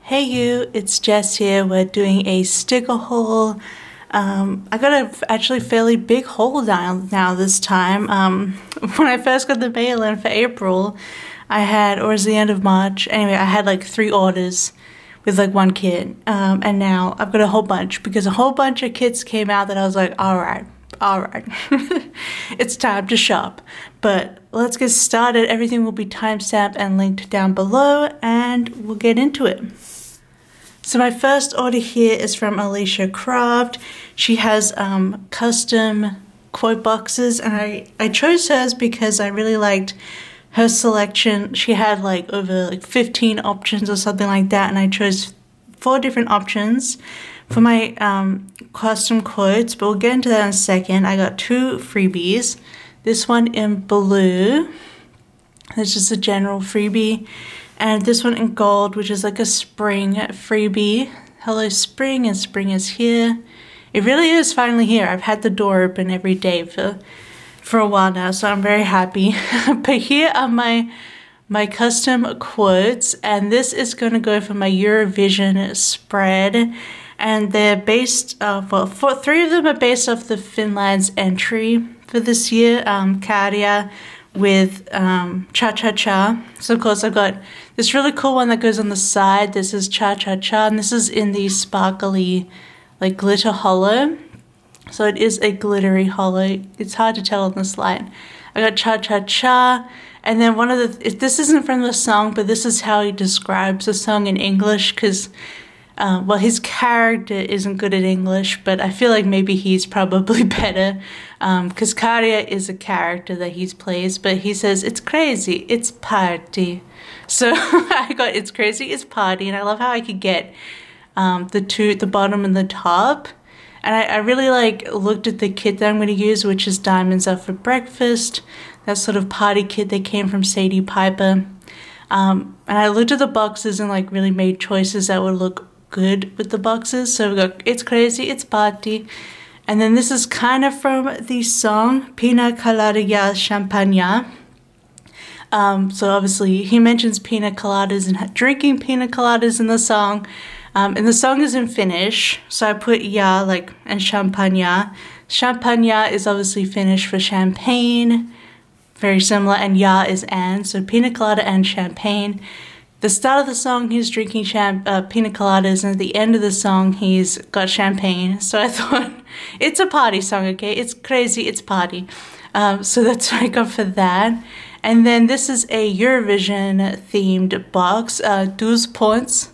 Hey you, it's Jess here. We're doing a sticker haul. I got a actually fairly big haul now this time. When I first got the mail in for April, or it was the end of March. Anyway, I had like 3 orders with like 1 kit. And now I've got a whole bunch because a whole bunch of kits came out that I was like, all right. It's time to shop. But let's get started. Everything will be timestamped and linked down below, and we'll get into it. So my first order here is from Alicia Craft. She has custom quote boxes, and I chose hers because I really liked her selection. She had like over like 15 options or something like that, and I chose 4 different options for my custom quotes, but we'll get into that in a second. I got 2 freebies. This one in blue, it's just a general freebie, and this one in gold, which is like a spring freebie. Hello spring, and spring is here. It really is finally here. I've had the door open every day for a while now, so I'm very happy. But here are my custom quotes, and this is going to go for my Eurovision spread. And they're based, 3 of them are based off the Finland's entry for this year, Karja with Cha Cha Cha. So of course I've got this really cool one that goes on the side. This is Cha Cha Cha, and this is in the sparkly like glitter hollow. So it is a glittery hollow. It's hard to tell on this light. I got Cha Cha Cha, and then one of this isn't from the song, but this is how he describes the song in English, because well, his character isn't good at English, but I feel like maybe he's probably better, because Karja is a character that he plays, but he says, it's crazy, it's party. So I got it's crazy, it's party, and I love how I could get the bottom and the top. And I really like looked at the kit that I'm going to use, which is Diamonds Are for Breakfast, that sort of party kit that came from Sadie Piper. And I looked at the boxes and like really made choices that would look good with the boxes. So we got it's crazy, it's party, and then this is kind of from the song Pina Colada Ya Champagne. So obviously he mentions pina coladas and drinking pina coladas in the song, and the song is in Finnish, so I put ya like and champagne. Champagne is obviously Finnish for champagne, very similar, and ya is and, so pina colada and champagne. The start of the song, he's drinking pina coladas, and at the end of the song, he's got champagne. So I thought, it's a party song, okay? It's crazy, it's party. So that's what I got for that. And then this is a Eurovision-themed box, 12 points,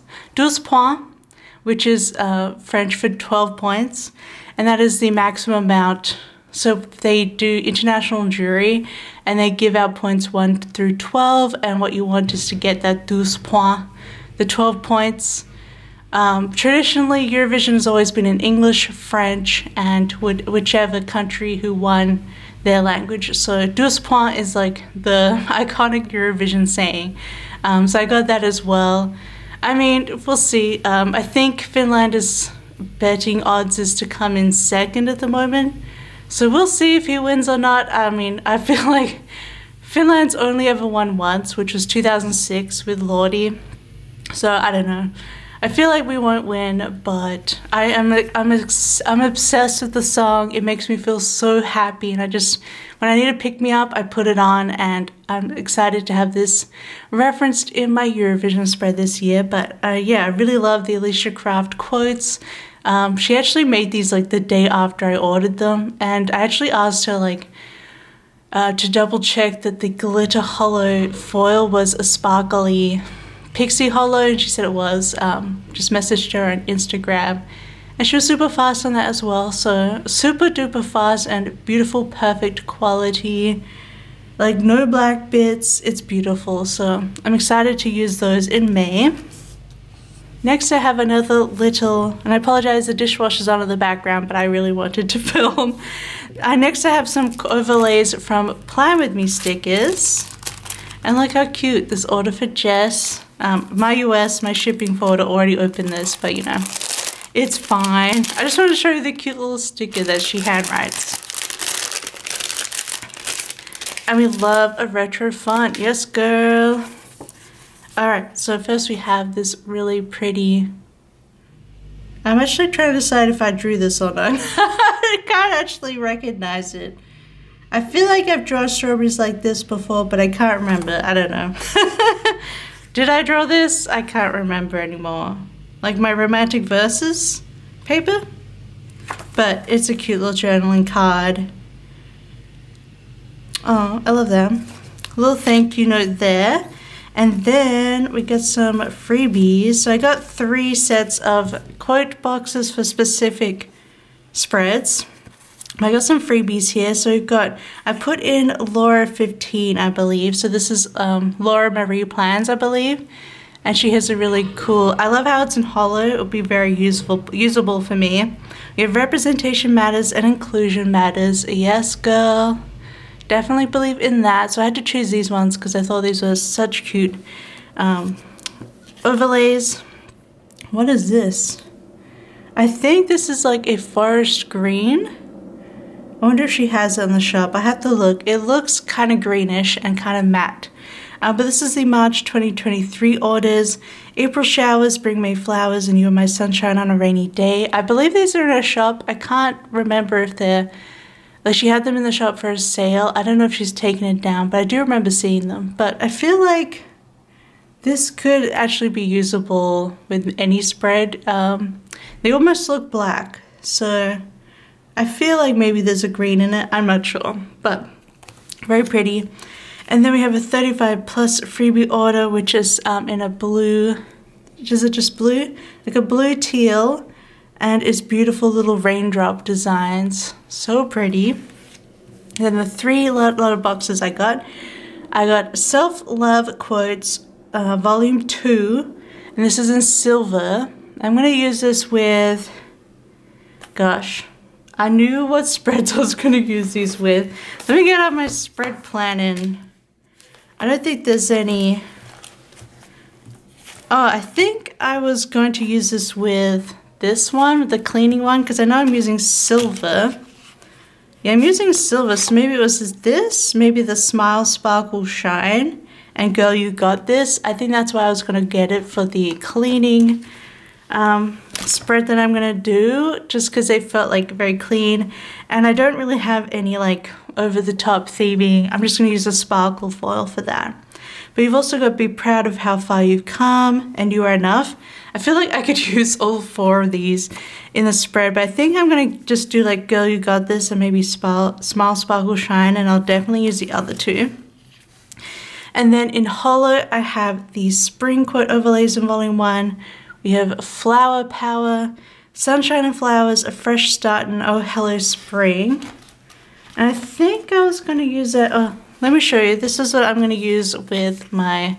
which is French for 12 points. And that is the maximum amount. So they do international jury, and they give out points 1 through 12, and what you want is to get that 12 points, the 12 points. Traditionally, Eurovision has always been in English, French, and whichever country who won their language. So 12 points is like the iconic Eurovision saying. So I got that as well. I mean, we'll see. I think Finland is betting odds is to come in second at the moment. So we'll see if he wins or not. I mean, I feel like Finland's only ever won once, which was 2006 with Lordi. So I don't know. I feel like we won't win, but I'm obsessed with the song. It makes me feel so happy, and when I need to pick me up, I put it on, and I'm excited to have this referenced in my Eurovision spread this year. But yeah, I really love the Alicia Craft quotes. She actually made these like the day after I ordered them, and I actually asked her like to double check that the glitter hollow foil was a sparkly pixie hollow, and she said it was. Just messaged her on Instagram, and she was super fast on that as well. So super duper fast and beautiful, perfect quality, like no black bits. It's beautiful, so I'm excited to use those in May. Next I have another little, and I apologize the dishwasher's on in the background, but I really wanted to film. Next I have some overlays from PlanWithMeStickers. And look how cute, this order for Jess. My shipping forwarder already opened this, but you know, it's fine. I just wanted to show you the cute little sticker that she handwrites. And we love a retro font, yes girl. Alright, so first we have this really pretty... I'm actually trying to decide if I drew this or not. I can't actually recognize it. I feel like I've drawn strawberries like this before, but I can't remember. I don't know. Did I draw this? I can't remember anymore. Like my romantic verses paper? But it's a cute little journaling card. Oh, I love that. A little thank you note there. And then we got some freebies. So I got 3 sets of quote boxes for specific spreads. I got some freebies here. So we've got, I put in Laura 15, I believe. So this is Laura Marie Plans, I believe. And she has a really cool, I love how it's in hollow. It'll be very usable for me. We have representation matters and inclusion matters. Yes, girl. Definitely believe in that. So I had to choose these ones because I thought these were such cute overlays. What is this? I think this is like a forest green. I wonder if she has it in the shop. I have to look. It looks kind of greenish and kind of matte. But this is the March 2023 orders. April showers bring May flowers and you are my sunshine on a rainy day. I believe these are in a shop. I can't remember if they're... Like she had them in the shop for a sale. I don't know if she's taken it down, but I do remember seeing them. But I feel like this could actually be usable with any spread. They almost look black. So I feel like maybe there's a green in it. I'm not sure, but very pretty. And then we have a 35 plus freebie order, which is in a blue, is it just blue? Like a blue teal. And it's beautiful little raindrop designs. So pretty. And then the 3 lot of boxes I got Self-Love Quotes Volume 2. And this is in silver. I'm going to use this with... Gosh. I knew what spreads I was going to use these with. Let me get out my spread planning. I don't think there's any... Oh, I think I was going to use this with... this one, the cleaning one, because I know I'm using silver. Yeah, I'm using silver, so maybe it was this, maybe the Smile, Sparkle, Shine, and Girl, You Got This. I think that's why I was going to get it for the cleaning spread that I'm going to do, just because they felt like very clean, and I don't really have any like over-the-top theming. I'm just going to use a sparkle foil for that. But you've also got to be proud of how far you've come, and you are enough. I feel like I could use all 4 of these in the spread, but I think I'm going to just do like Girl, You Got This, and maybe Smile, Sparkle, Shine, and I'll definitely use the other 2. And then in hollow, I have the spring quote overlays in volume 1. We have Flower Power, Sunshine and Flowers, A Fresh Start, and Oh Hello Spring. And I think I was going to use that, oh, let me show you. This is what I'm going to use with my...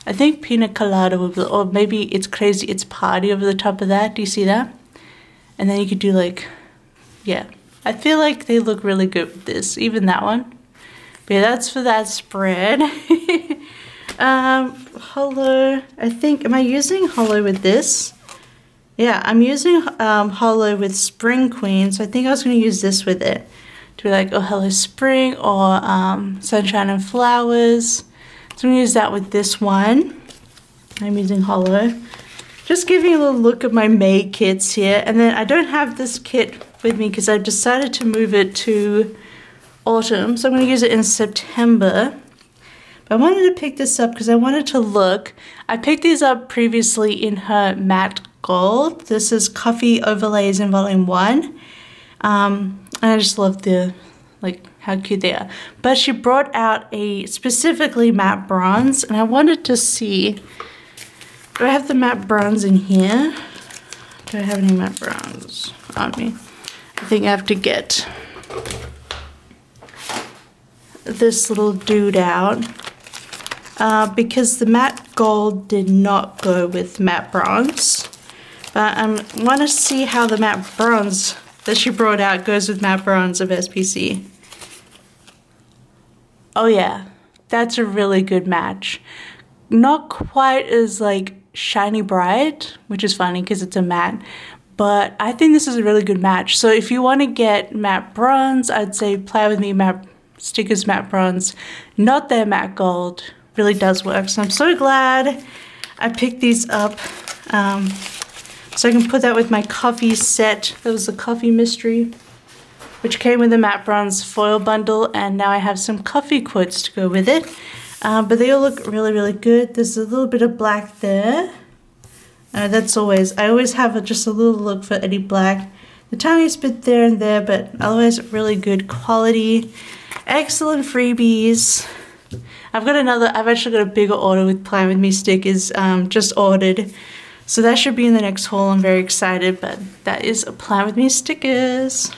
I think Pina Colada, or maybe It's Crazy, It's Party over the top of that. Do you see that? And then you could do like, yeah. I feel like they look really good with this, even that one. But yeah, that's for that spread. Hollow, I think, am I using hollow with this? Yeah, I'm using hollow with Spring Queen, so I think I was going to use this with it. To be like, oh hello spring, or sunshine and flowers. So I'm going to use that with this one. I'm using hollow. Just giving a little look at my May kits here. And then I don't have this kit with me because I've decided to move it to autumn. So I'm going to use it in September. But I wanted to pick this up because I wanted to look. I picked these up previously in her matte gold. This is Coffee Overlays in volume 1. And I just love the, like, how cute they are. But she brought out a specifically matte bronze, and I wanted to see, do I have the matte bronze in here? Do I have any matte bronze on me? I think I have to get this little dude out because the matte gold did not go with matte bronze. But I want to see how the matte bronze that she brought out goes with matte bronze of SPC. Oh yeah, that's a really good match. Not quite as like shiny bright, which is funny because it's a matte, but I think this is a really good match. So if you want to get matte bronze, I'd say PlanWithMeStickers matte bronze, not their matte gold, really does work. So I'm so glad I picked these up. So I can put that with my coffee set. That was the coffee mystery, which came with the matte bronze foil bundle, and now I have some coffee quotes to go with it. But they all look really, really good. There's a little bit of black there. That's always, I always have just a little look for any black. The tiniest bit there and there, but otherwise really good quality. Excellent freebies. I've actually got a bigger order with PlanWithMeStickers just ordered. So that should be in the next haul. I'm very excited, but that is a PlanWithMeStickers.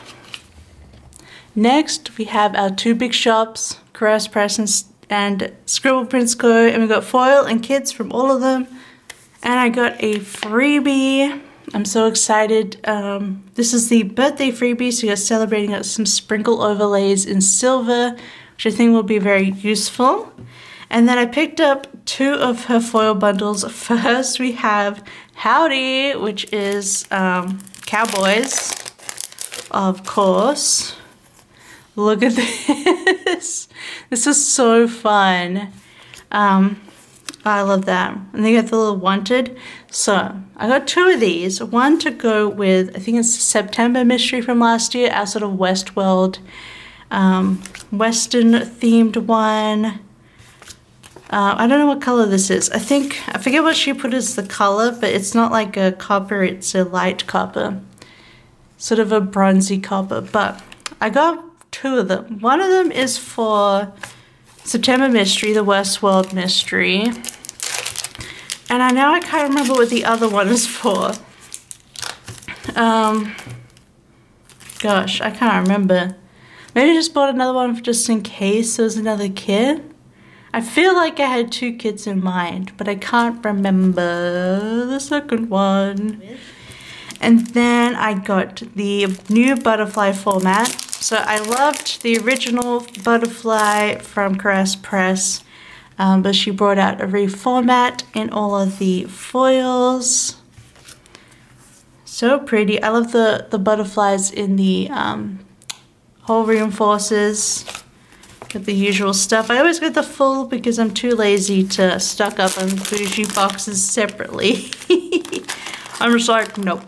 Next, we have our two big shops, HyperX Press and Scribble Prints Co. And we got foil and kits from all of them. And I got a freebie. I'm so excited. This is the birthday freebie, so you're celebrating some sprinkle overlays in silver, which I think will be very useful. And then I picked up two of her foil bundles. First, we have Howdy, which is cowboys, of course. Look at this. This is so fun. I love that. And they got the little wanted. So I got two of these. One to go with, I think it's September mystery from last year, our sort of Westworld, Western themed one. I don't know what color this is. I forget what she put as the color, but it's not like a copper, it's a light copper. Sort of a bronzy copper, but I got two of them. One of them is for September mystery, the Westworld mystery. And I can't remember what the other one is for. Gosh, I can't remember. Maybe I just bought another one just in case there was another kit. I feel like I had two kits in mind, but I can't remember the second one. And then I got the new butterfly format. So I loved the original butterfly from HyperX Press, but she brought out a reformat in all of the foils. So pretty. I love the butterflies in the whole reinforcers. Got the usual stuff. I always get the full because I'm too lazy to stock up on bougie boxes separately. I'm just like, nope.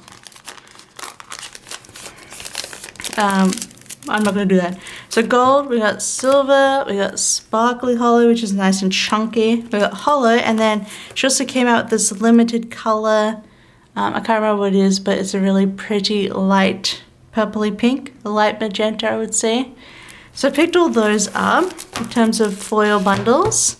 I'm not going to do that. So gold, we got silver, we got sparkly hollow, which is nice and chunky. We got hollow, and then she also came out with this limited color. I can't remember what it is, but it's a really pretty light purpley pink, a light magenta, I would say. So I picked all those up in terms of foil bundles.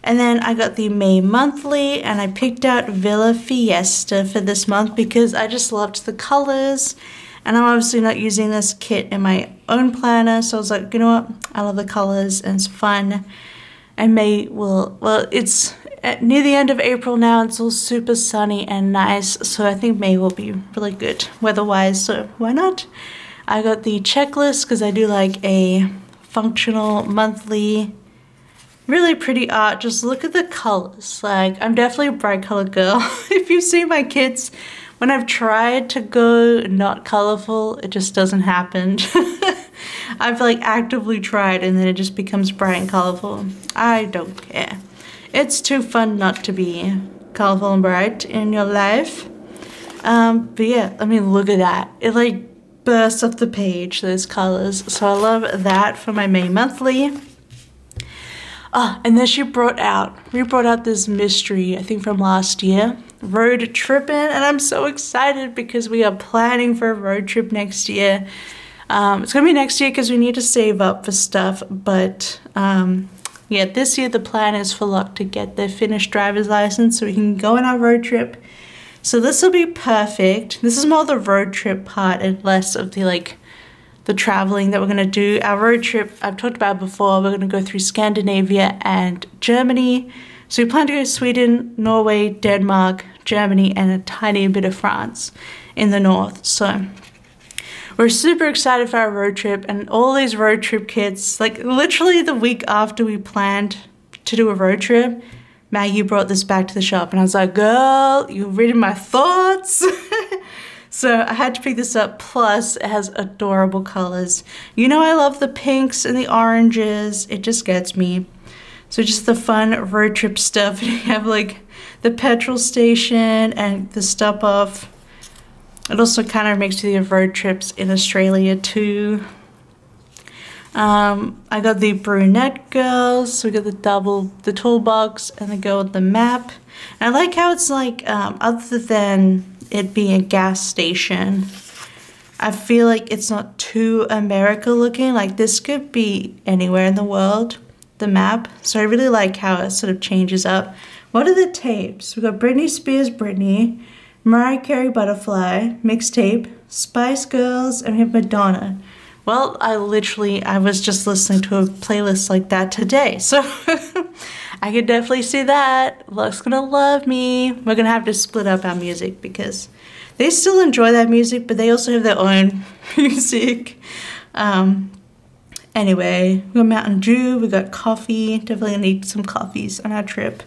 And then I got the May monthly, and I picked out Villa Fiesta for this month because I just loved the colors. And I'm obviously not using this kit in my own planner, so I was like, you know what? I love the colors and it's fun. And May will, well, it's near the end of April now. It's all super sunny and nice, so I think May will be really good weather-wise, so why not? I got the checklist because I do like a functional monthly. Really pretty art. Just look at the colors. Like, I'm definitely a bright colored girl. If you see my kits, when I've tried to go not colorful, it just doesn't happen. I've like actively tried and then it just becomes bright and colorful. I don't care. It's too fun not to be colorful and bright in your life. But yeah, I mean, look at that. It like bursts off the page, those colors. So I love that for my May monthly. Oh, and then we brought out this mystery, I think from last year, Road Trippin', and I'm so excited because we are planning for a road trip next year. It's gonna be next year because we need to save up for stuff, but yeah, this year the plan is for Locke to get their finished driver's license so we can go on our road trip. So this will be perfect. This is more the road trip part and less of the traveling that we're gonna do. Our road trip, I've talked about before, we're gonna go through Scandinavia and Germany. So we plan to go to Sweden, Norway, Denmark, Germany, and a tiny bit of France in the north. So we're super excited for our road trip, and all these road trip kits, like literally the week after we planned to do a road trip, Maggie brought this back to the shop and I was like, girl, you're reading my thoughts. So I had to pick this up, plus it has adorable colors. You know I love the pinks and the oranges, it just gets me. So just the fun road trip stuff. You have like the petrol station and the stop off. It also kind of makes you think of road trips in Australia too. I got the brunette girls, so we got the toolbox and the girl with the map. And I like how it's like, other than it being a gas station, I feel like it's not too America looking. Like this could be anywhere in the world, the map. So I really like how it sort of changes up. What are the tapes? We got Britney Spears, Britney, Mariah Carey, Butterfly, Mixtape, Spice Girls, and we have Madonna. Well, I was just listening to a playlist like that today, so I could definitely see that. Luck's gonna love me. We're gonna have to split up our music because they still enjoy that music, but they also have their own music. Anyway, we got Mountain Dew, we got coffee. Definitely gonna need some coffees on our trip.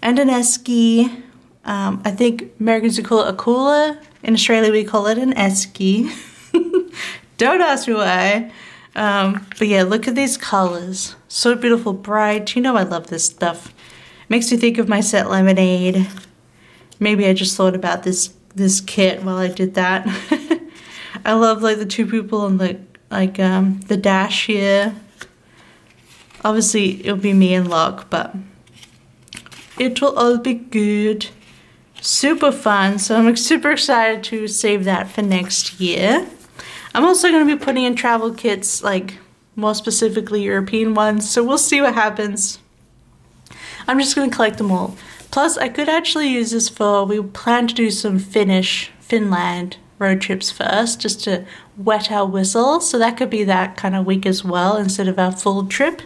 And an esky. I think Americans would call it a cooler. In Australia, we call it an esky. Don't ask me why. But yeah, look at these colors. So beautiful, bright. You know I love this stuff. Makes me think of my set lemonade. Maybe I just thought about this kit while I did that. I love like the two people on the the dash here. Obviously it'll be me and Locke, but it will all be good. Super fun. So I'm super excited to save that for next year. I'm also going to be putting in travel kits, like more specifically European ones, so we'll see what happens. I'm just going to collect them all. Plus, I could actually use this we plan to do some Finland road trips first, just to wet our whistle, so that could be that kind of week as well, instead of our full trip,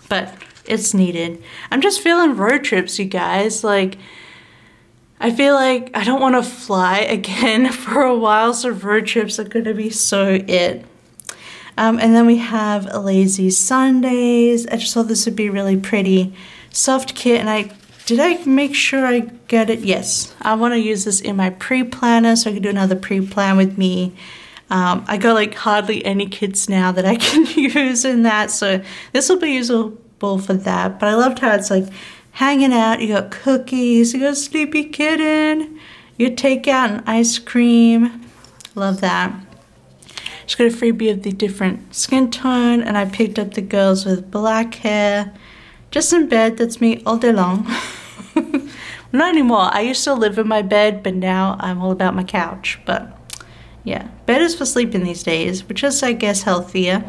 but it's needed. I'm just feeling road trips, you guys, like, I feel like I don't want to fly again for a while, so road trips are going to be so it. And then we have a Lazy Sundays. I just thought this would be really pretty. Soft kit, and did I make sure I get it? Yes. I want to use this in my pre-planner, so I can do another pre-plan with me. I got like hardly any kits now that I can use in that, so this will be usable for that. But I loved how it's like hanging out, you got cookies, you got Sleepy Kitten, you got takeout and ice cream. Love that. Just got a freebie of the different skin tone, and I picked up the girls with black hair. Just in bed, that's me all day long. Not anymore. I used to live in my bed, but now I'm all about my couch. But yeah, bed is for sleeping these days, which is, I guess, healthier.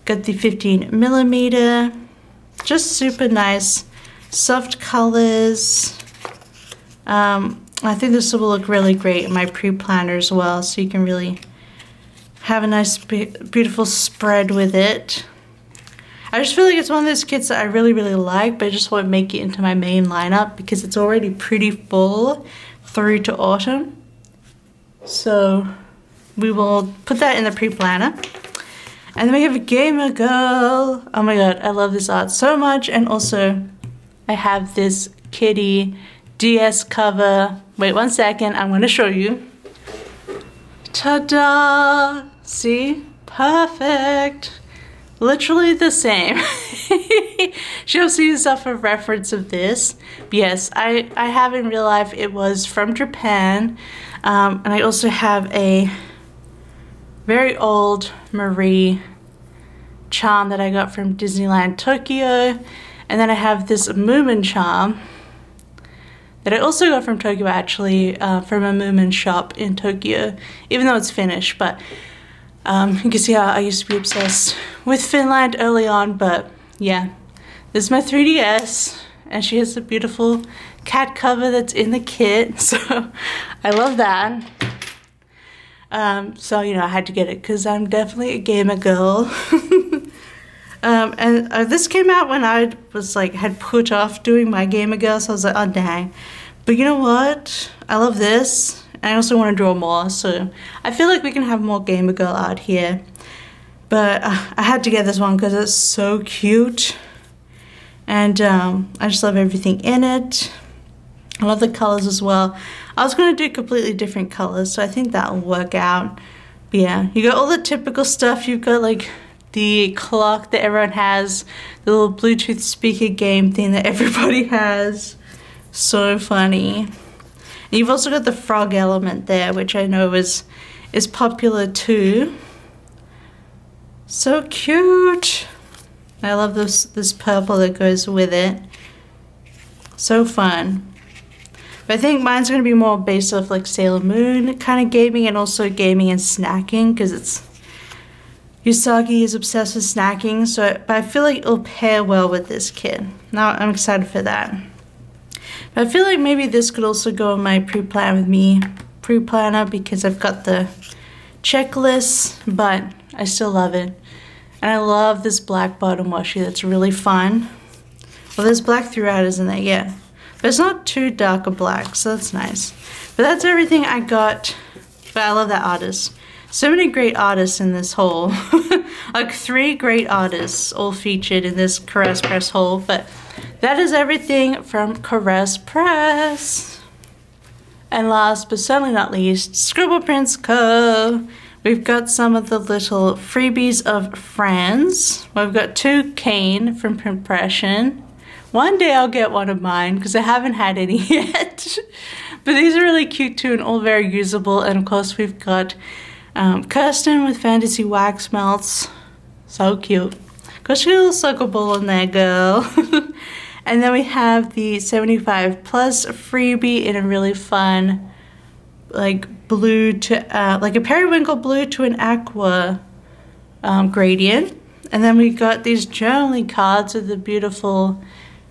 Got the 15mm. Just super nice. Soft colors. I think this will look really great in my pre-planner as well, so you can really have a nice beautiful spread with it. I just feel like it's one of those kits that I really like, but I just won't make it into my main lineup because it's already pretty full through to autumn. So we will put that in the pre-planner. And then we have a Gamer Girl. Oh my god, I love this art so much. And also I have this kitty DS cover. Wait 1 second, I'm gonna show you. Ta-da! See? Perfect! Literally the same. She also used off a reference of this. But yes, I have in real life, it was from Japan. And I also have a very old Marie charm that I got from Disneyland Tokyo. And then I have this Moomin charm that I also got from Tokyo, actually, from a Moomin shop in Tokyo, even though it's Finnish. But you can see how I used to be obsessed with Finland early on. But yeah, this is my 3DS, and she has a beautiful cat cover that's in the kit, so I love that. So, you know, I had to get it because I'm definitely a gamer girl. And this came out when I was like, had put off doing my gamer girl, so I was like, oh dang. But you know what? I love this. And I also want to draw more, so I feel like we can have more gamer girl art here. But I had to get this one because it's so cute. And I just love everything in it. I love the colors as well. I was going to do completely different colors, so I think that'll work out. But yeah, you got all the typical stuff. You've got like the clock that everyone has, the little Bluetooth speaker game thing that everybody has. So funny. And you've also got the frog element there, which I know is popular too. So cute. I love this purple that goes with it. So fun. But I think mine's going to be more based off like Sailor Moon kind of gaming, and also gaming and snacking, because it's Usagi is obsessed with snacking, so but I feel like it'll pair well with this kit. Now I'm excited for that. But I feel like maybe this could also go in my pre-plan with me pre-planner, because I've got the checklist, but I still love it. And I love this black bottom washi. That's really fun. Well, there's black throughout, isn't there? Yeah. But it's not too dark or black, so that's nice. But that's everything I got. But I love that artist. So many great artists in this haul. Like 3 great artists all featured in this Caress Press haul. But that is everything from Caress Press. And last but certainly not least, Scribble Prints Co. We've got some of the little freebies of friends. We've got 2 cane from Printpression. One day I'll get one of mine because I haven't had any yet. But these are really cute too, and all very usable. And of course we've got Kirsten with Fantasy Wax Melts. So cute. Got your little circle ball in there, girl. And then we have the 75 plus freebie in a really fun, like blue to, like a periwinkle blue to an aqua gradient. And then we got these journaling cards with the beautiful,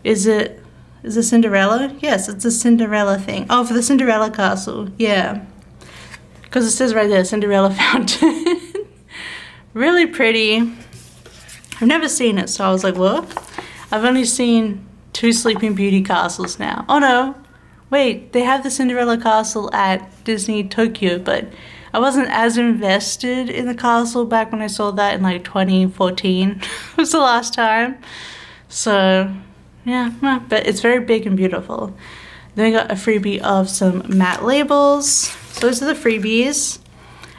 is it Cinderella? Yes, it's a Cinderella thing. Oh, for the Cinderella castle, yeah. Because it says right there, Cinderella Fountain. Really pretty. I've never seen it, so I was like, what? I've only seen 2 Sleeping Beauty castles now. Oh no, wait, they have the Cinderella castle at Disney Tokyo, but I wasn't as invested in the castle back when I saw that in like 2014. was the last time. So, yeah, but it's very big and beautiful. Then we got a freebie of some matte labels. So those are the freebies.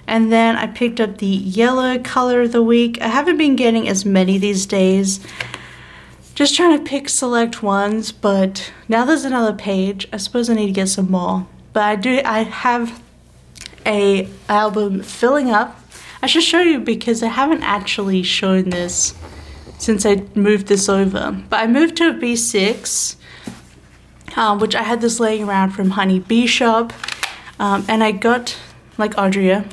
And then I picked up the yellow color of the week. I haven't been getting as many these days. Just trying to pick select ones, but now there's another page. I suppose I need to get some more. But I have a album filling up. I should show you because I haven't actually shown this since I moved this over. But I moved to a B6, which I had this laying around from Honey Bee Shop. And I got, like Audria,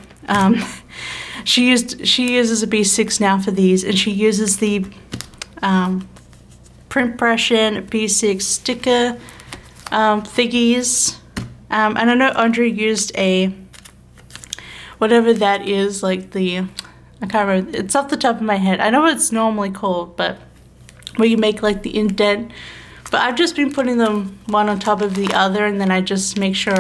she uses a B6 now for these, and she uses the Printpression B6 sticker thingies. And I know Audrey used a, whatever that is, like the, I can't remember, it's off the top of my head. I know what it's normally called, but where you make like the indent. But I've just been putting them one on top of the other, and then I just make sure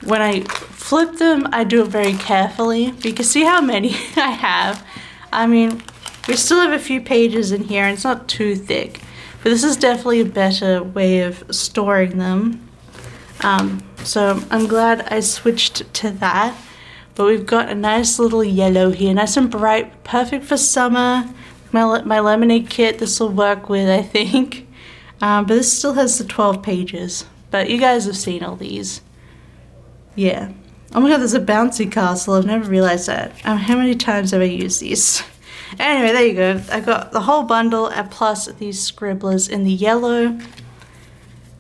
when I flip them, I do it very carefully. But you can see how many I have. I mean, we still have a few pages in here, and it's not too thick. But this is definitely a better way of storing them. So I'm glad I switched to that. But we've got a nice little yellow here, nice and bright, perfect for summer. My lemonade kit, this will work with, I think. But this still has the 12 pages. But you guys have seen all these. Yeah. Oh my god, there's a bouncy castle. I've never realized that. How many times have I used these? Anyway, there you go. I got the whole bundle and plus these scribblers in the yellow.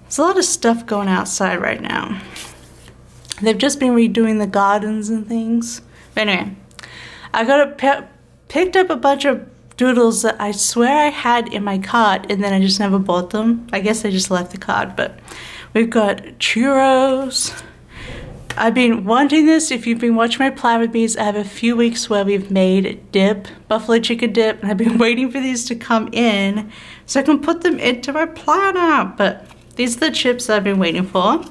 There's a lot of stuff going outside right now. They've just been redoing the gardens and things. But anyway, I picked up a bunch of doodles that I swear I had in my cart, and then I just never bought them. I guess I just left the cart. But we've got churros. I've been wanting this. If you've been watching my Plan With Me's, I have a few weeks where we've made dip, buffalo chicken dip, and I've been waiting for these to come in so I can put them into my planner. But these are the chips that I've been waiting for.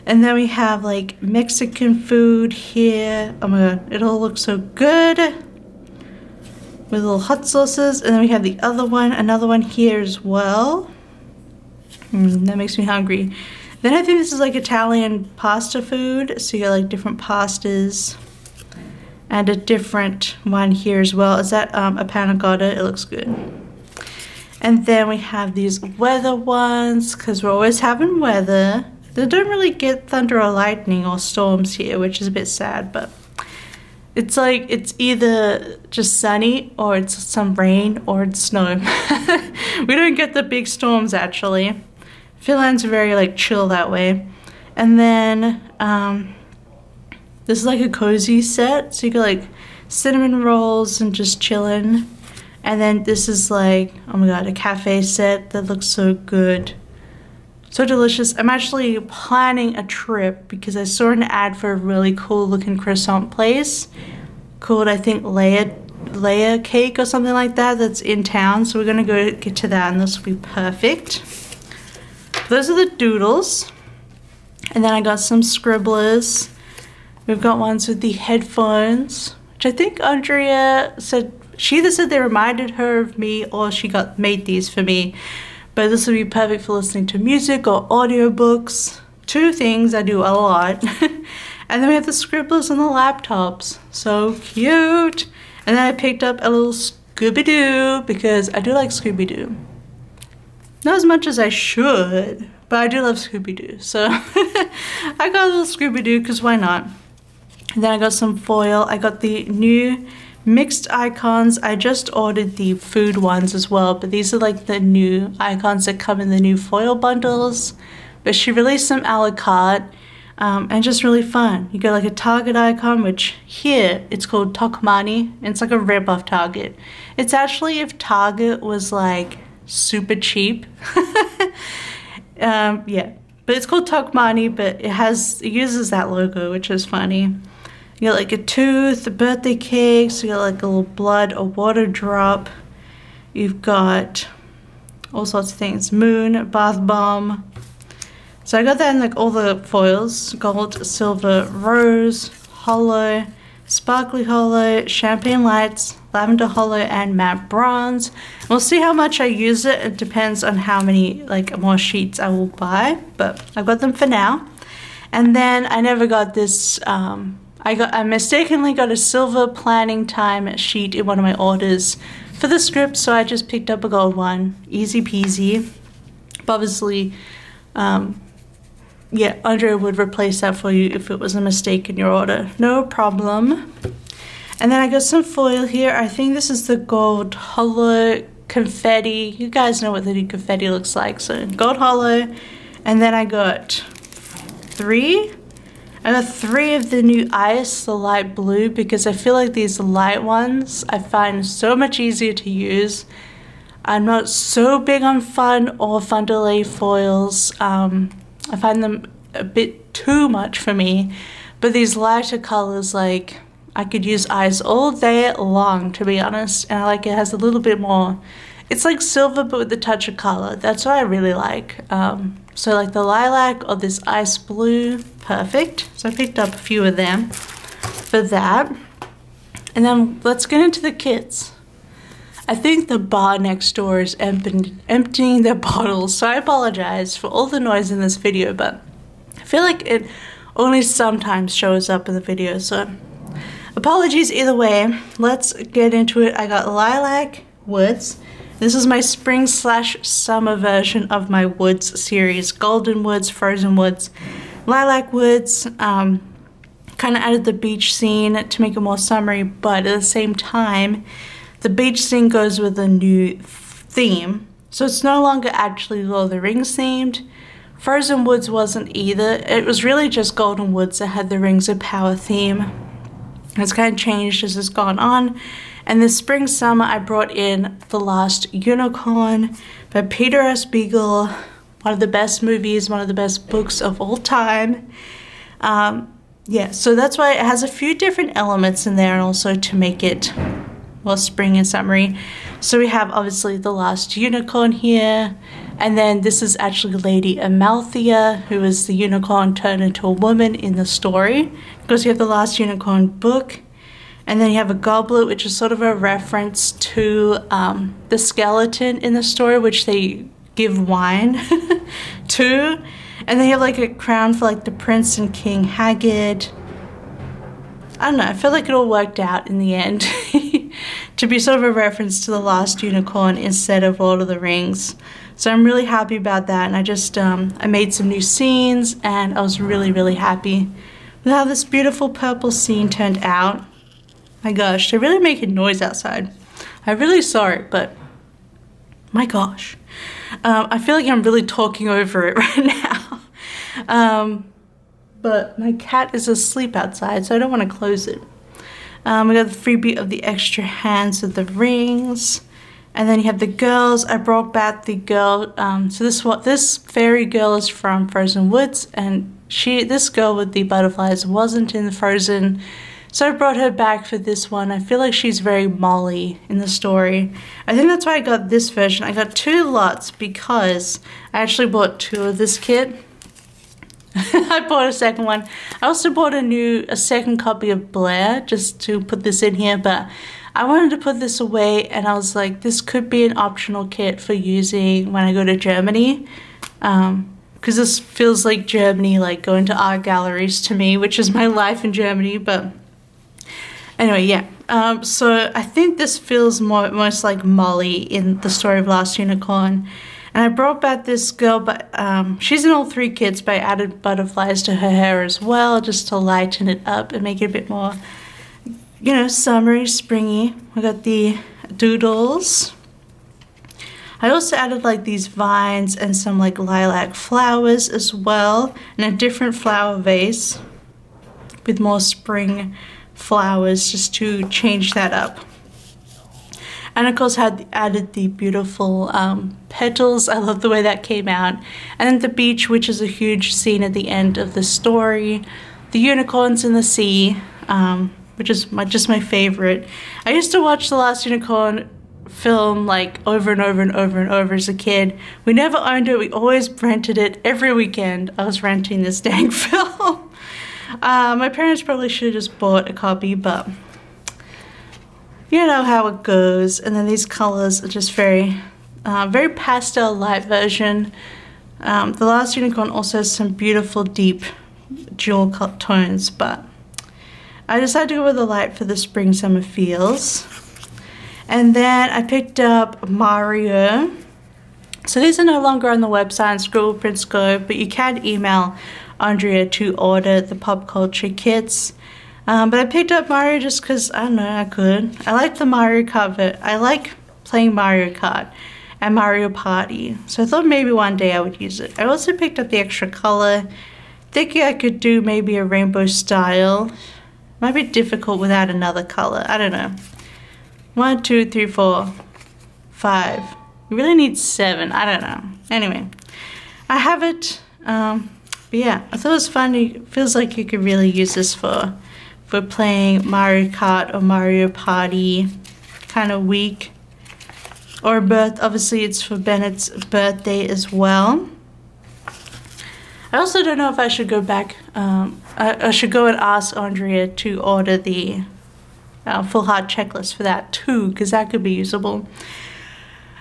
And then we have like Mexican food here. Oh my god, it all looks so good. With little hot sauces. And then we have the other one, another one here as well. That makes me hungry. Then I think this is like Italian pasta food. So you got like different pastas. and a different one here as well. Is that a panna cotta? It looks good. And then we have these weather ones, because we're always having weather. They don't really get thunder or lightning or storms here, which is a bit sad, but it's like it's either just sunny or it's some rain or it's snow. We don't get the big storms actually. Finland's very like chill that way. And then this is like a cozy set, so you get like cinnamon rolls and just chillin'. And then this is like, oh my god, a cafe set that looks so good. So delicious. I'm actually planning a trip because I saw an ad for a really cool looking croissant place called, I think, Leia Cake or something like that, that's in town. So we're gonna go get to that and this will be perfect. Those are the doodles. And then I got some scribblers. We've got ones with the headphones, which I think Andrea said, she either said they reminded her of me or she made these for me. But this would be perfect for listening to music or audiobooks. Two things I do a lot. And then we have the scribblers and the laptops. So cute. And then I picked up a little Scooby-Doo because I do like Scooby-Doo. Not as much as I should, but I do love Scooby-Doo. So I got a little Scooby-Doo because why not? And then I got some foil. I got the new mixed icons. I just ordered the food ones as well, but these are like the new icons that come in the new foil bundles. But she released them a la carte and just really fun. You get like a Target icon, which here it's called Tokmani, and it's like a rip-off Target. It's actually if Target was like super cheap. Yeah, but it's called Tokmani, but it uses that logo, which is funny. You got like a tooth, a birthday cake, so you got like a little blood, a water drop. You've got all sorts of things. Moon, a bath bomb. So I got that in like all the foils. Gold, silver, rose, hollow, sparkly hollow, champagne lights, lavender hollow, and matte bronze. We'll see how much I use it. It depends on how many like more sheets I will buy, but I've got them for now. And then I never got this, I mistakenly got a silver planning time sheet in one of my orders for the script, so I just picked up a gold one. Easy peasy. But obviously, yeah, Andrea would replace that for you if it was a mistake in your order. No problem. And then I got some foil here. I think this is the gold hollow confetti. You guys know what the new confetti looks like, so gold hollow. And then I got three of the new ice, the light blue, because I feel like these light ones I find so much easier to use. I'm not so big on fun or fun delay foils. I find them a bit too much for me, but these lighter colors, like, I could use ice all day long, to be honest, and I like it has a little bit more, it's like silver but with a touch of color. That's what I really like. So like the lilac or this ice blue, perfect. So I picked up a few of them for that. And then let's get into the kits. I think the bar next door is emptying their bottles, so I apologize for all the noise in this video, but I feel like it only sometimes shows up in the video, so apologies either way. Let's get into it. I got lilac woods. This is my spring/summer version of my woods series. Golden woods, frozen woods, lilac woods. Kind of added the beach scene to make it more summery, but at the same time, the beach scene goes with a new theme. So it's no longer actually Lord of the Rings themed. Frozen Woods wasn't either. It was really just Golden Woods that had the Rings of Power theme. It's kind of changed as it's gone on. And this spring summer I brought in The Last Unicorn by Peter S. Beagle. One of the best movies, one of the best books of all time. Yeah, so that's why it has a few different elements in there, and also to make it, well, spring and summery. So we have obviously The Last Unicorn here, and then this is actually Lady Amalthea, who is the unicorn turned into a woman in the story, because you have the Last Unicorn book. And then you have a goblet, which is sort of a reference to the skeleton in the story, which they give wine to. And then you have like a crown for like the prince and King Hagrid. I don't know, I feel like it all worked out in the end to be sort of a reference to The Last Unicorn instead of Lord of the Rings. So I'm really happy about that, and I just, I made some new scenes, and I was really happy with how this beautiful purple scene turned out. My gosh, they're really making noise outside. I'm really sorry, but my gosh. I feel like I'm really talking over it right now. But my cat is asleep outside, so I don't want to close it. We got the freebie of the extra hands with the rings. And then you have the girls. I brought back the girl. So this fairy girl is from Frozen Woods, and this girl with the butterflies wasn't in Frozen. So I brought her back for this one. I feel like she's very Molly in the story. I think that's why I got this version. I got 2 lots because I actually bought 2 of this kit. I bought a second one. I also bought a second copy of Blair just to put this in here, but I wanted to put this away, and I was like, this could be an optional kit for using when I go to Germany. Because this feels like Germany, like going to art galleries to me, which is my life in Germany, but anyway, yeah. So I think this feels most like Molly in the story of Last Unicorn. And I brought back this girl, but she's in all 3 kits, but I added butterflies to her hair as well, just to lighten it up and make it a bit more, you know, summery, springy. We got the doodles. I also added like these vines and some like lilac flowers as well, and a different flower vase with more spring flowers just to change that up. And of course added the beautiful petals. I love the way that came out. And then the beach, which is a huge scene at the end of the story. The unicorns in the sea, which is just my favorite. I used to watch The Last Unicorn film like over and over as a kid. We never owned it. We always rented it. Every weekend I was renting this dang film. My parents probably should have just bought a copy, but you know how it goes. And then these colors are just very pastel light version. The Last Unicorn also has some beautiful deep jewel tones, but I decided to go with the light for the spring summer feels. And then I picked up Mario. So these are no longer on the website on Scribble Prints Co, but you can email Andrea to order the pop culture kits. But I picked up Mario just because, I don't know, I could. I like the Mario Kart. I like playing Mario Kart and Mario Party. So I thought maybe one day I would use it. I also picked up the extra color, thinking I could do maybe a rainbow style. Might be difficult without another color. I don't know. 1, 2, 3, 4, 5. You really need 7. I don't know. Anyway, I have it. But yeah, I thought it was fun. It feels like you could really use this for playing Mario Kart or Mario Party kind of week. Or obviously it's for Bennett's birthday as well. I also don't know if I should go back. I should go and ask Andrea to order the full heart checklist for that too, because that could be usable.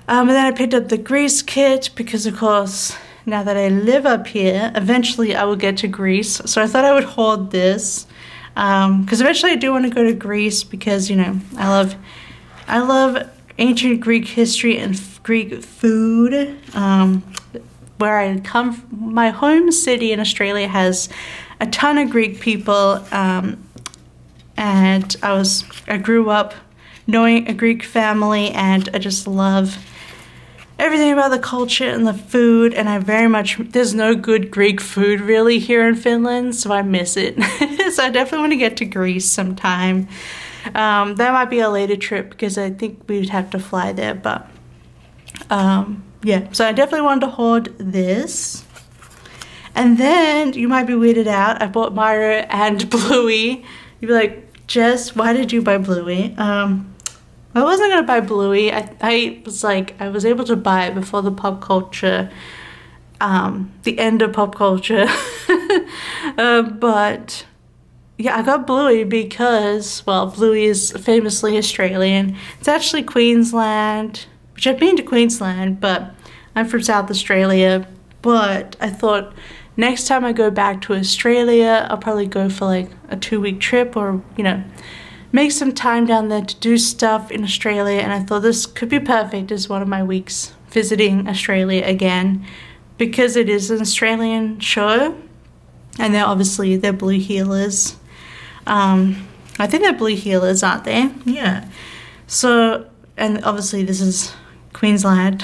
And then I picked up the Greece kit because, of course, now that I live up here, eventually I will get to Greece. So I thought I would hoard this because eventually I do want to go to Greece because, you know, I love ancient Greek history and Greek food. Where I come from, my home city in Australia has a ton of Greek people, and I grew up knowing a Greek family, and I just love everything about the culture and the food, and there's no good Greek food really here in Finland, so I miss it. So I definitely want to get to Greece sometime. That might be a later trip because I think we'd have to fly there, but yeah, so I definitely wanted to hoard this. And then you might be weirded out, I bought Mario and Bluey. You'd be like, Jess, why did you buy Bluey? I wasn't gonna buy Bluey. I was able to buy it before the pop culture, the end of pop culture. But yeah, I got Bluey because, well, Bluey is famously Australian. It's actually Queensland, which I've been to Queensland, but I'm from South Australia, but I thought next time I go back to Australia, I'll probably go for like a 2-week trip, or, you know, make some time down there to do stuff in Australia. And I thought this could be perfect as one of my weeks visiting Australia again, because it is an Australian show, and they're blue heelers. I think they're blue heelers, aren't they? Yeah. So, and obviously this is Queensland.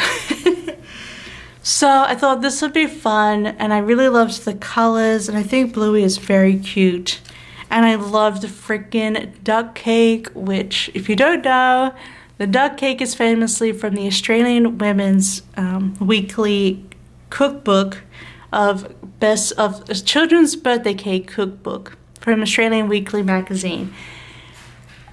So I thought this would be fun, and I really loved the colors, and I think Bluey is very cute. And I love the freaking duck cake, which, if you don't know, the duck cake is famously from the Australian Women's Weekly Cookbook of Children's Birthday Cake Cookbook from Australian Weekly magazine.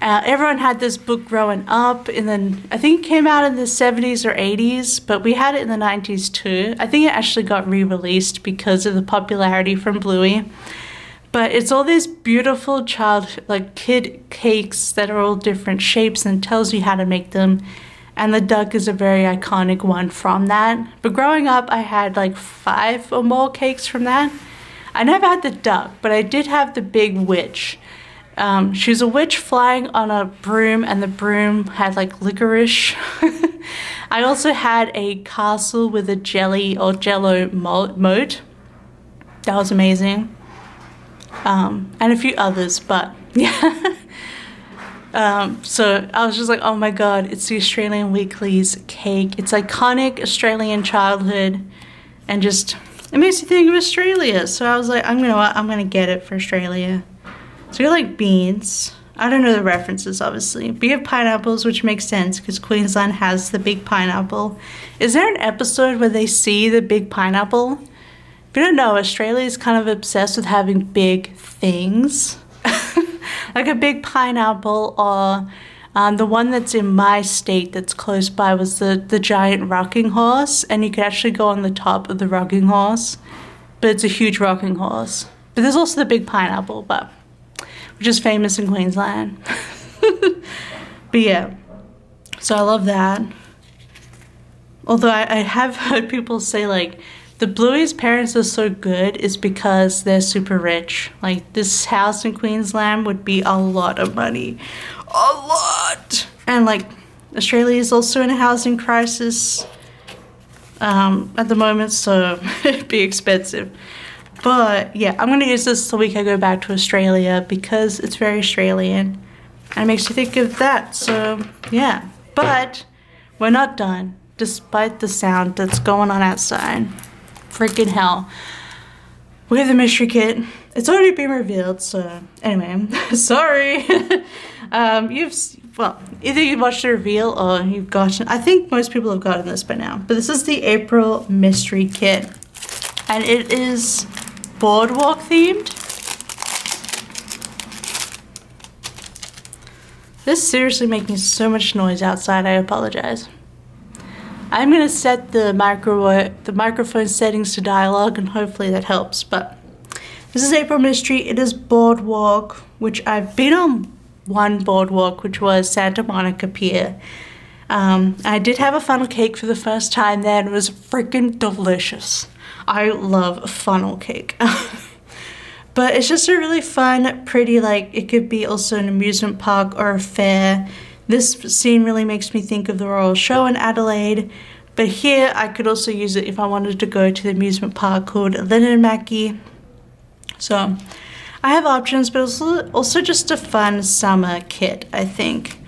Everyone had this book growing up, and then I think it came out in the 70s or 80s, but we had it in the 90s too. I think it actually got re-released because of the popularity from Bluey. But it's all these beautiful kid cakes that are all different shapes, and tells you how to make them. And the duck is a very iconic one from that. But growing up, I had like 5 or more cakes from that. I never had the duck, but I did have the big witch. She was a witch flying on a broom, and the broom had like licorice. I also had a castle with a jelly or jello moat. That was amazing. And a few others, but yeah. So I was just like, oh my god, it's the Australian Weekly's cake. It's iconic Australian childhood, and just, it makes you think of Australia. So I was like, I'm gonna get it for Australia. So we got like beans. I don't know the references, obviously. But you have pineapples, which makes sense because Queensland has the big pineapple. Is there an episode where they see the big pineapple? If you don't know, Australia is kind of obsessed with having big things. Like a big pineapple, or the one that's in my state that's close by was the giant rocking horse, and you could actually go on the top of the rocking horse. But it's a huge rocking horse. But there's also the big pineapple, which is famous in Queensland. But yeah, so I love that. Although I have heard people say like, the Bluey's parents are so good is because they're super rich. Like, this house in Queensland would be a lot of money. A lot! And like, Australia is also in a housing crisis at the moment, so it'd be expensive. But yeah, I'm gonna use this the week I go back to Australia because it's very Australian and it makes you think of that. So yeah, but we're not done despite the sound that's going on outside. Freaking hell. We have the mystery kit. It's already been revealed, so anyway, sorry. Well, either you've watched the reveal or you've gotten, I think most people have gotten this by now, but this is the April mystery kit, and it is boardwalk themed. This is seriously making so much noise outside, I apologize. I'm gonna set the microphone settings to dialogue, and hopefully that helps, but this is April Mystery. It is boardwalk, which I've been on one boardwalk, which was Santa Monica Pier. I did have a funnel cake for the first time there, and it was freaking delicious. I love funnel cake. But it's just a really fun, pretty, like, it could be also an amusement park or a fair. This scene really makes me think of the Royal Show in Adelaide, but here I could also use it if I wanted to go to the amusement park called Linnanmackie. So I have options, but it's also just a fun summer kit, I think.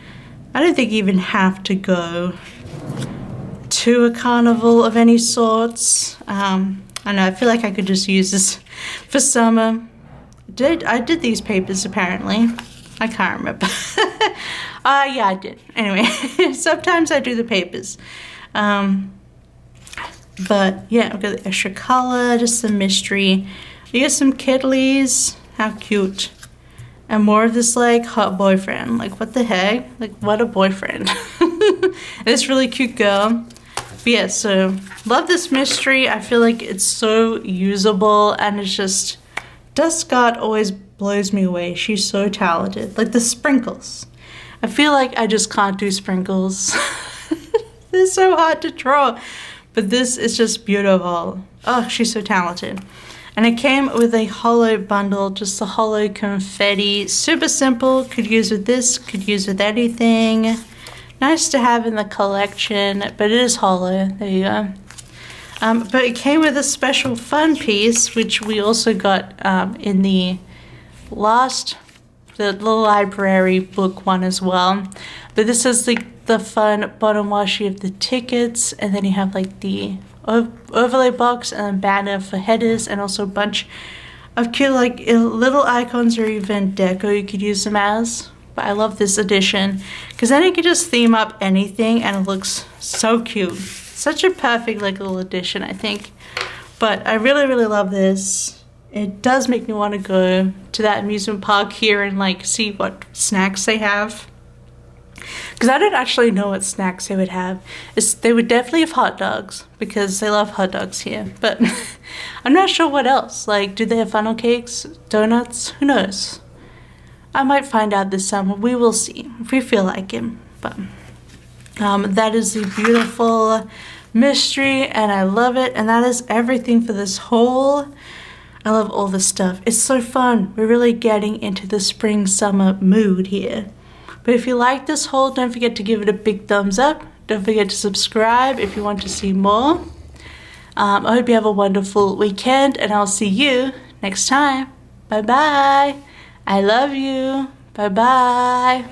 I don't think you even have to go to a carnival of any sorts. I don't know, I feel like I could just use this for summer. I did these papers apparently. I can't remember. Yeah, I did. Anyway, sometimes I do the papers. But yeah, I've got the extra color, just some mystery. You get some kittlies. How cute. And more of this like hot boyfriend. Like, what the heck? Like, what a boyfriend. This really cute girl. But yeah, so love this mystery. I feel like it's so usable, and it's just, Dustcart always blows me away. She's so talented. Like the sprinkles. I feel like I just can't do sprinkles. They're so hard to draw. But this is just beautiful. oh, she's so talented. And it came with a holo bundle, just a holo confetti. Super simple, could use with this, could use with anything. Nice to have in the collection, but it is holo, there you go. But it came with a special fun piece, which we also got in the library book one as well. But this is the fun bottom washi of the tickets, and then you have like the overlay box and a banner for headers, and also a bunch of cute like little icons or even deco you could use them as. But I love this edition because then you can just theme up anything and it looks so cute. Such a perfect like little edition, I think. But I really love this. It does make me want to go to that amusement park here and like see what snacks they have. Because I don't actually know what snacks they would have. They would definitely have hot dogs because they love hot dogs here. But I'm not sure what else. Like, do they have funnel cakes, donuts? Who knows? I might find out this summer. We will see if we feel like it. But that is the beautiful mystery and I love it. And that is everything for this haul. I love all this stuff. It's so fun. We're really getting into the spring summer mood here. But if you like this haul, don't forget to give it a big thumbs up. Don't forget to subscribe if you want to see more. I hope you have a wonderful weekend and I'll see you next time. Bye bye. I love you. Bye bye.